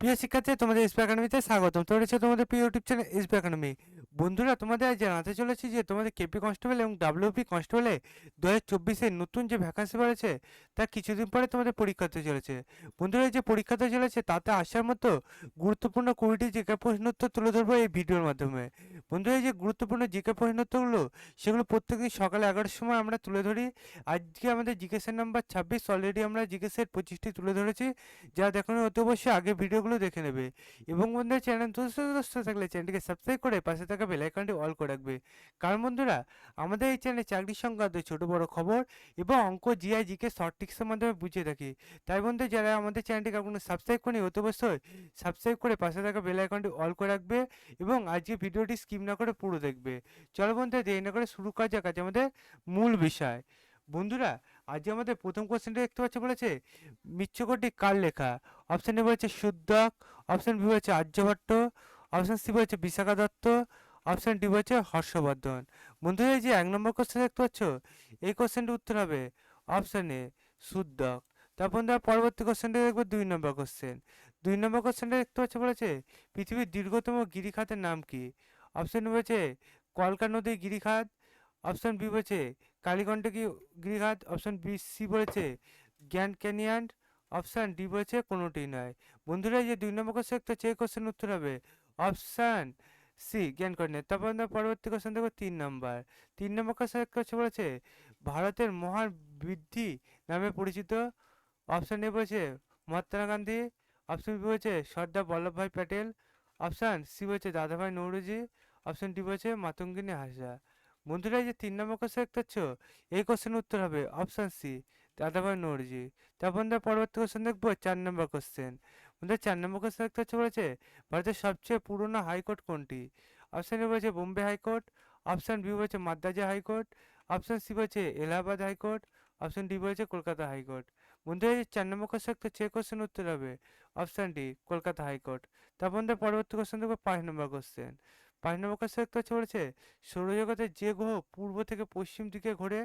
প্রিয় শিক্ষার্থী, তোমাদের এসপি একাডেমিতে স্বাগতম। তো রয়েছে তোমাদের প্রিয় ইউটিউব চ্যানেল এসপি একাডেমি। বন্ধুরা, তোমাদের আজ জানাতে চলেছি যে তোমাদের কেপি কনস্টেবল এবং ডাব্লিউপি কনস্টেবলে 2024-এর নতুন যে ভ্যাকান্সি বেড়েছে তা কিছুদিন পরে তোমাদের পরীক্ষা হতে চলেছে। বন্ধুরা, এই যে পরীক্ষা হতে চলেছে তাতে আসার মতো গুরুত্বপূর্ণ 20টি জিকে প্রশ্নোত্তর তুলে ধরবো এই ভিডিওর মাধ্যমে। বন্ধুরা, এই যে গুরুত্বপূর্ণ জিকে প্রশ্নোত্তরগুলো সেগুলো প্রত্যেকদিন সকালে 11টার সময় আমরা তুলে ধরি। আজকে আমাদের জিজ্ঞাসা নাম্বার 26, অলরেডি আমরা জিজ্ঞাসার 25টি তুলে ধরেছি। যারা দেখো অতি অবশ্যই আগে ভিডিওগুলো দেখে নেবে। এবং বন্ধুরা, চ্যানেল দোস্ত থাকলে চ্যানেলটিকে সাবস্ক্রাইব করে পাশে থাকা বেল আইকনটি অল করে রাখবে। কারণ বন্ধুরা, আমাদের এই চ্যানেলে চাকরি সংক্রান্ত ছোটো বড় খবর এবং অঙ্ক, জিআই, জিকে শর্ট ট্রিক্সের মাধ্যমে বুঝিয়ে থাকি। তাই বন্ধু, যারা আমাদের চ্যানেলটিকে এখনো সাবস্ক্রাইব করেনি অতি অবশ্যই সাবস্ক্রাইব করে পাশে থাকা বেল আইকনটি অল করে রাখবে এবং আজকে ভিডিওটি স্কিপ না করে পুরো দেখবে। চলো বন্ধুরা, দেরি না করে শুরু করা যাক আজ আমাদের মূল বিষয়। বন্ধুরা, আজ আমাদের প্রথম কোশ্চেনটা দেখতে পাচ্ছ, বলেছে মিচ্ছকটি কার লেখা? অপশন এ বলেছে শুদ্ধক, অপশন বি বলেছে আর্যভট্ট, অপশন সি বলেছে বিশাখা দত্ত, অপশন ডি বলেছে হর্ষবর্ধন। বন্ধুরা, এই যে 1 নম্বর কোশ্চেন দেখতে পাচ্ছ, এই কোশ্চেনটির উত্তর হবে অপশন এ শুদ্ধক। তারপর আমরা পরবর্তী কোশ্চেনটা দেখবো 2 নম্বর কোশ্চেন। 2 নম্বর কোশ্চেনটা দেখতে পাচ্ছ, বলেছে পৃথিবীর দীর্ঘতম গিরিখাতের নাম কি? অপশন বলেছে কলকা নদীর গিরিখাত, অপশন বি বলেছে কালীকণ্ঠকী গিরিখাত, অপশন বি সি বলেছে গ্র্যান্ড ক্যানিয়ন, অপশান ডি বলেছে কোনোটি নয়। বন্ধুরা, এই যে 2 নম্বর কোশ্চেন একটা সেই কোশ্চেন উত্তর হবে অপশান সি জ্ঞান ক্যানিয়ন। তারপর আমরা পরবর্তী কোশ্চেন দেখবো 3 নম্বর। 3 নম্বর কোশ্চেন একটা হচ্ছে, বলেছে ভারতের মহান বৃদ্ধি নামে পরিচিত। অপশান এ বলেছে মহাত্মা গান্ধী, অপশন বি বলেছে সর্দার বল্লভভাই প্যাটেল, অপশান সি বলেছে দাদাভাই নৌরোজি, অপশন ডি বলেছে মাতঙ্গিনী হাজরা। বন্ধুরা, এই যে 3 নম্বর কোশ্চেন দেখতে পাচ্ছ, এই কোশ্চেন উত্তর হবে অপশান সি দাদাভাই নৌরোজি। তারপর আমরা পরবর্তী কোশ্চেন দেখবো 4 নম্বর কোশ্চেন। বন্ধুরা, 4 নম্বর কোশ্চেন দেখতে হচ্ছে, বলেছে ভারতের সবচেয়ে পুরনো হাইকোর্ট কোনটি? অপশন এ বলেছে বোম্বে হাইকোর্ট, অপশন বি বলেছে মাদ্রাজা হাইকোর্ট, অপশন সি বলেছে এলাহাবাদ হাইকোর্ট, অপশন ডি বলেছে কলকাতা হাইকোর্ট। বন্ধুরা, এই 4 নম্বর কোশ্চেন একটা যে কোশ্চেন উত্তর হবে অপশন ডি কলকাতা হাইকোর্ট। তারপর আমরা পরবর্তী কোশ্চেন দেখবো 5 নম্বর কোশ্চেন। 5 নম্বর কোশ্চেন একটা হচ্ছে, বলেছে সৌরজগতের যে গ্রহ পূর্ব থেকে পশ্চিম দিকে ঘোরে?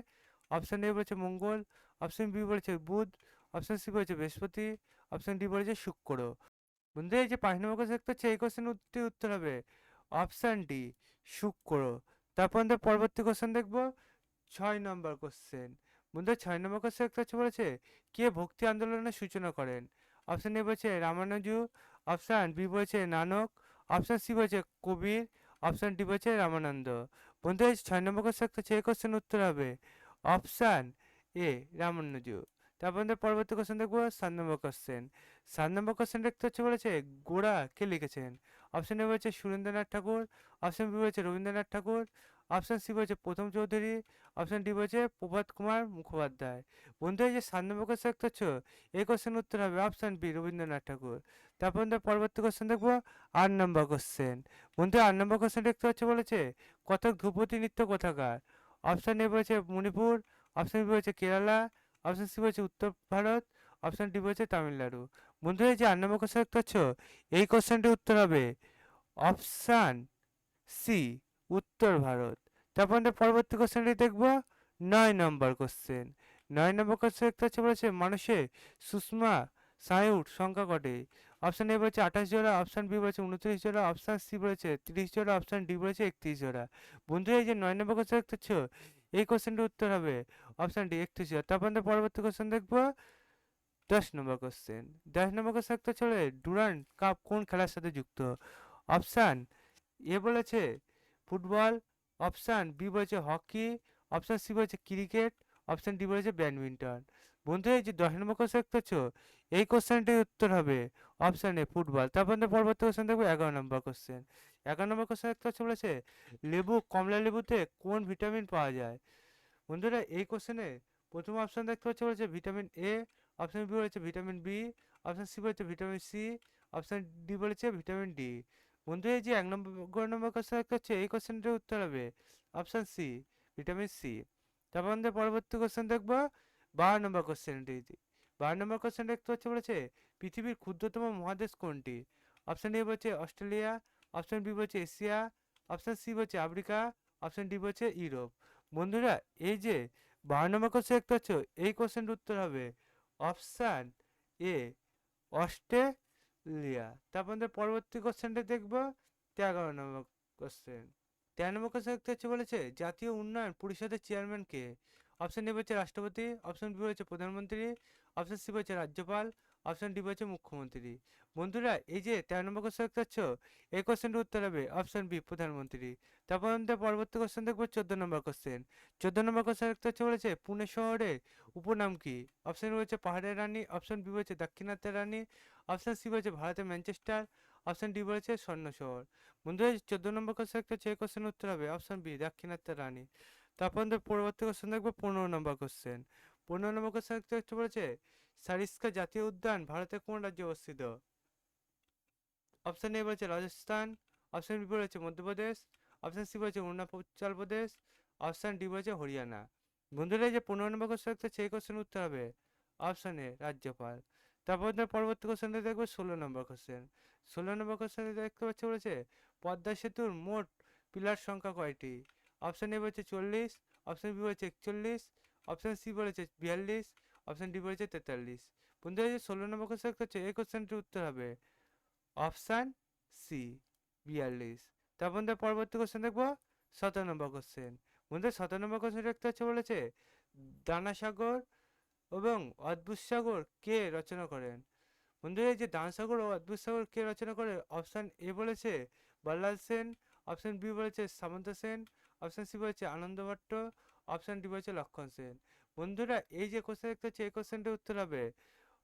অপশন এ বলেছে মঙ্গল, অপশন বি বলেছে বুধ, অপশন সি বলেছে বৃহস্পতি, অপশন ডি বলেছে শুক্র। বন্ধুরা, এই যে 5 নম্বর কোশ্চেন একটা হচ্ছে এই কোশ্চেন উত্তর হবে অপশন ডি শুক্র। তারপর আমরা পরবর্তী কোশ্চেন দেখবো 6 নম্বর কোশ্চেন। বন্ধুরা, 6 নম্বর কোশ্চেন একটা হচ্ছে, বলেছে কে ভক্তি আন্দোলনের সূচনা করেন? অপশন এ বলেছে রামানুজু, অপশন বি বলেছে নানক, অপশন সি বলেছে কবির, অপশন ডি বলেছে রামানন্দ। বন্ধুরা, এই 6 নম্বর কোশ্চেন একটা সেই কোশ্চেন উত্তর হবে অপশন এ রামানুজু। তারপর আমরা পরবর্তী কোশ্চেন দেখবো 7 নম্বর কোশ্চেন। 7 নম্বর কোশ্চেন দেখতে হচ্ছে, বলেছে গোড়া কে লিখেছেন? অপশন এ বলেছে সুরেন্দ্রনাথ ঠাকুর, অপশন বি বলেছে রবীন্দ্রনাথ ঠাকুর, অপশন সি বলেছে প্রথম চৌধুরী, অপশন ডি বলেছে প্রভাত কুমার মুখোপাধ্যায়। বন্ধু, এই যে 7 নম্বর কোশ্চেন দেখতে হচ্ছে, এই কোশ্চেন উত্তর হবে অপশন বি রবীন্দ্রনাথ ঠাকুর। তারপর আমরা পরবর্তী কোশ্চেন দেখবো 8 নম্বর কোশ্চেন। বন্ধু, 8 নম্বর কোশ্চেন দেখতে হচ্ছে, বলেছে কথক ধ্রুপদী নৃত্য কোথাকার? অপশন এ বলেছে মণিপুর, অপশন বি বলেছে কেরালা, অপশন সি বলেছে উত্তর ভারত, অপশন ডি বলেছে তামিলনাড়ু। বন্ধু, এই যে 8 নম্বর কোশ্চেন দেখতে হচ্ছে, এই কোশ্চেনটির উত্তর হবে অপশান সি উত্তর ভারত। তারপর আমরা পরবর্তী কোশ্চেনটি দেখবো 9 নম্বর কোশ্চেন। 9 নম্বর কোশ্চেন দেখতে হচ্ছে, বলেছে মানুষের সুষমা স্নায়ুর সংখ্যা কটি? অপশন এ বলেছে 28 জোড়া, অপশন বি বলেছে 29 জোড়া, অপশন সি বলেছে 30 জোড়া, অপশন ডি বলেছে 31 জোড়া। বন্ধু, এই যে 9 নম্বর কোশ্চেন দেখতে হচ্ছে, এই কোশ্চেনটির উত্তর হবে অপশন ডি 31 জোড়া। তারপর আমরা পরবর্তী কোশ্চেন দেখবো 10 নম্বর কোশ্চেন। 10 নম্বর কোশ্চেন একটা চলে ডুরান্ড কাপ কোন খেলার সাথে যুক্ত? অপশান এ বলেছে ফুটবল, অপশান বি বলেছে হকি, অপশান সি বলেছে ক্রিকেট, অপশান ডি বলেছে ব্যাডমিন্টন। বন্ধু, এই যে 10 নম্বর কোশ্চেন দেখতেছো, এই কোশ্চেনটির উত্তর হবে অপশান এ ফুটবল। তারপর আমরা পরবর্তী কোশ্চেন দেখবো 11 নম্বর কোশ্চেন। 11 নম্বর কোশ্চেন দেখতে হচ্ছে, বলেছে কমলা লেবুতে কোন ভিটামিন পাওয়া যায়? বন্ধুরা, এই কোশ্চেনে প্রথম অপশন দেখতে পাচ্ছি, বলেছে ভিটামিন এ, অপশন বি বলেছে ভিটামিন বি, অপশন সি বলেছে ভিটামিন সি, অপশন ডি বলেছে ভিটামিন ডি। বন্ধু, এই যে 1 নম্বর কোশ্চেন দেখতে হচ্ছে, এই কোশ্চেনটির উত্তর হবে অপশন সি ভিটামিন সি। তারপর আমাদের পরবর্তী কোশ্চেন দেখবো 12 নম্বর কোশ্চেনটি। 12 নম্বর কোশ্চেন দেখতে হচ্ছে, বলেছে পৃথিবীর ক্ষুদ্রতম মহাদেশ কোনটি? অপশন এ বলছে অস্ট্রেলিয়া, অপশন বি বলছে এশিয়া, অপশন সি বলছে আফ্রিকা, অপশন ডি বলছে ইউরোপ। বন্ধুরা, এই যে 12 নম্বর কোশ্চেন দেখতে পাচ্ছ, এই কোশ্চেনটির উত্তর হবে অপশান এ অস্ট্রেলিয়া। তারপর আমাদের পরবর্তী কোশ্চেনটা দেখবো 13 নম্বর কোশ্চেন। 13 নম্বর কোশ্চেন দেখতে হচ্ছে বলেছে জাতীয় উন্নয়ন পরিষদের চেয়ারম্যান কে? অপশন এ বলছে রাষ্ট্রপতি, অপশন বি বলছে প্রধানমন্ত্রী, অপশন সি বলছে রাজ্যপাল, অপশন ডি বলছে মুখ্যমন্ত্রী। বন্ধুরা এই যে 13 নম্বর কোশ্চেন দেখতে পাচ্ছ, এই কোশ্চেনটির উত্তর হবে অপশন বি প্রধানমন্ত্রী। তারপর আমাদের পরবর্তী কোশ্চেন দেখবো 14 নম্বর কোশ্চেন। 14 নম্বর কোশ্চেন দেখতে হচ্ছে বলেছে পুনে শহরের উপনাম কি? অপশন এ বলছে পাহাড়ের রানী, অপশন বি বলছে দাক্ষিণাত্যের রানী, অপশন সি বলছে ভারতের ম্যানচেস্টার, অপশন ডি বলেছে স্বর্ণ শহর। বন্ধুরা 14 নম্বর কোশ্চেন একটা যে কোশ্চেন উত্তর হবে অপশন বি দাক্ষিণাত্যের রানী। তারপর আমাদের পরবর্তী কোশ্চেন দেখবো 15 নম্বর কোশ্চেন। 15 নম্বর কোশ্চেন একটু বলেছে সারিস্কা জাতীয় উদ্যান ভারতের কোন রাজ্যে অবস্থিত? অপশন এ বলেছে রাজস্থান, অপশন বি বলেছে মধ্যপ্রদেশ, অপশন সি বলেছে অরুণাচল প্রদেশ, অপশন ডি বলেছে হরিয়ানা। বন্ধুরা এই যে 15 নম্বর কোশ্চেন একটা সেই কোশ্চেন উত্তর হবে অপশন এ রাজ্যপাল। তারপর পরবর্তী কোশ্চেনটা দেখবো 16 নম্বর কোশ্চেন। 16 নম্বর কোশ্চেনে দেখতে পাচ্ছি বলেছে পদ্মা সেতুর মোট পিলার সংখ্যা কয়টি? অপশন এ বলেছে 40, অপশন বি বলেছে 41, অপশন সি বলেছে 42, অপশন ডি বলেছে 43। বন্ধুরা এই যে 16 নম্বর কোশ্চেন হচ্ছে এই কোশ্চেনটির উত্তর হবে অপশান সি 42। তারপর পরবর্তী কোশ্চেন দেখবো 17 নম্বর কোশ্চেন। বন্ধু 17 নম্বর কোশ্চেন দেখতে হচ্ছে বলেছে দানা সাগর এবং অদ্ভুত সাগর কে রচনা করেন? বন্ধু এই যে দানা সাগর ও অদ্ভুত সাগর কে রচনা করে? অপশান এ বলেছে বল্লাল সেন, অপশান বি বলেছে সামন্ত সেন, অপশান সি বলেছে আনন্দ ভট্ট, অপশান ডি বলেছে লক্ষণ সেন। বন্ধুরা এই যে কোশ্চেন দেখতে হচ্ছে এই কোশ্চেনটির উত্তর হবে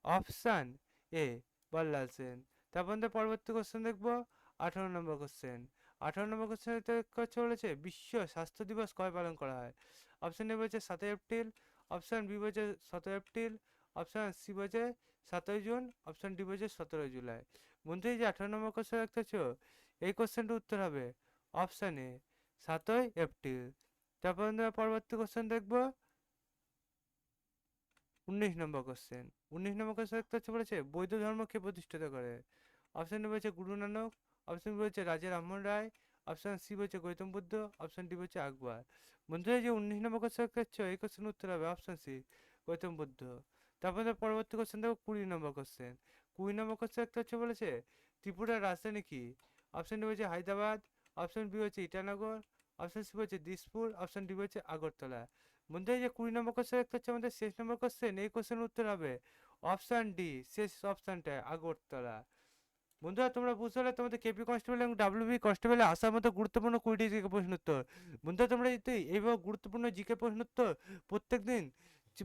অপশান এ বল্লাল সেন। তারপর পরবর্তী কোশ্চেন দেখবো 18 নম্বর কোশ্চেন। 18 নম্বর কোশ্চেন বলেছে বিশ্ব স্বাস্থ্য দিবস কবে পালন করা হয়? অপশন এ বলছে 7 এপ্রিল, অপশন বি বলছে 17 এপ্রিল, অপশন সি বলছে 7 জুন, অপশন ডি বলছে 17 জুলাই। বন্ধু এই যে 18 নম্বর কোশ্চেন দেখতেছ এই কোশ্চেনটির উত্তর হবে অপশন এ 7 এপ্রিল। তারপর পরবর্তী কোশ্চেন দেখবো 19 নম্বর কোশ্চেন। 19 নম্বর কোশ্চেন দেখতে হচ্ছে বলেছে বৌদ্ধ ধর্ম কে প্রতিষ্ঠিত করে? অপশন এ বলছে গুরু নানক, অপশন বি বলছে রাজা রামমোহন রায়, অপশন সি বলছে গৌতম বুদ্ধ, অপশন ডি বলছে আকবর। বন্ধুরা এই যে 19 নম্বর কোশ্চেন দেখতে হচ্ছে এই কোশ্চেন উত্তর হবে অপশন সি গৌতম বুদ্ধ। তারপর পরবর্তী কোশ্চেন দেখো 20 নম্বর কোশ্চেন। 20 নম্বর কোশ্চেন দেখতে হচ্ছে বলেছে ত্রিপুরার রাজধানী কি? অপশন এ বলছে হায়দ্রাবাদ, অপশন বি হচ্ছে ইটানগর, অপশন সি বলছে দিসপুর, অপশন ডি বলছে আগরতলা। বন্ধু এই যে 20 নম্বর কোশ্চেন দেখতে হচ্ছে আমাদের শেষ নম্বর কোশ্চেন, এই কোশ্চেনের উত্তর হবে অপশন ডি শেষ অপশনটা আগরতলা। বন্ধুরা তোমরা বুঝতে পারলে তোমাদের কেপি কনস্টেবল এবং ডাব্লিউবি কনস্টেবলে আসার মতো গুরুত্বপূর্ণ 20টি জিকে প্রশ্ন উত্তর। বন্ধুরা তোমরা যদি এইভাবে গুরুত্বপূর্ণ জিকে প্রশ্ন উত্তর প্রত্যেকদিন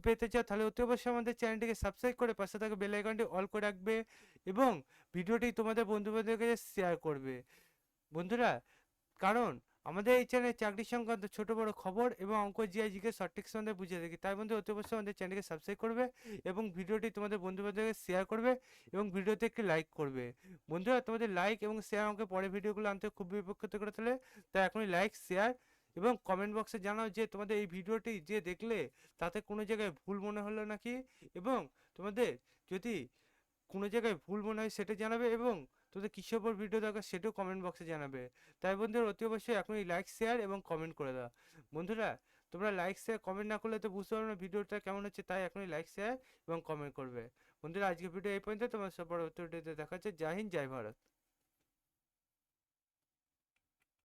পেতে চাও তাহলে অতি অবশ্যই আমাদের চ্যানেলটিকে সাবস্ক্রাইব করে পাশে থাকা বেল আইকনটি অল করে রাখবে এবং ভিডিওটি তোমাদের বন্ধুবান্ধবের কাছে শেয়ার করবে। বন্ধুরা কারণ আমাদের এই চ্যানেলে চাকরি সংক্রান্ত ছোট বড় খবর এবং অঙ্ক জিআইজিকে সঠিক সম্বন্ধে বুঝিয়ে থাকি, তাই বন্ধু অতি অবশ্যই আমাদের চ্যানেলকে সাবস্ক্রাইব করবে এবং ভিডিওটি তোমাদের বন্ধু বান্ধবকে শেয়ার করবে এবং ভিডিওতে একটি লাইক করবে। বন্ধুরা তোমাদের লাইক এবং শেয়ার আমাকে পরে ভিডিওগুলো আনতে খুব বিপক্ষিত করে তোলে, তাই এখনই লাইক শেয়ার এবং কমেন্ট বক্সে জানাও যে তোমাদের এই ভিডিওটি যে দেখলে তাতে কোনো জায়গায় ভুল মনে হলো নাকি, এবং তোমাদের যদি কোনো জায়গায় ভুল মনে হয় সেটা জানাবে এবং তোদের কিসের উপর ভিডিও দরকার সেটাও কমেন্ট বক্সে জানাবে। তাই বন্ধুরা অতি অবশ্যই এখনই লাইক শেয়ার এবং কমেন্ট করে দাও। বন্ধুরা তোমরা লাইক শেয়ার কমেন্ট না করলে তো বুঝতে পারবে না ভিডিওটা কেমন হচ্ছে, তাই এখনই লাইক শেয়ার এবং কমেন্ট করবে। বন্ধুরা আজকের ভিডিও এই পর্যন্ত, তোমার সব পরবর্তী ভিডিওতে দেখা হচ্ছে। জয় হিন্দ, জয় ভারত।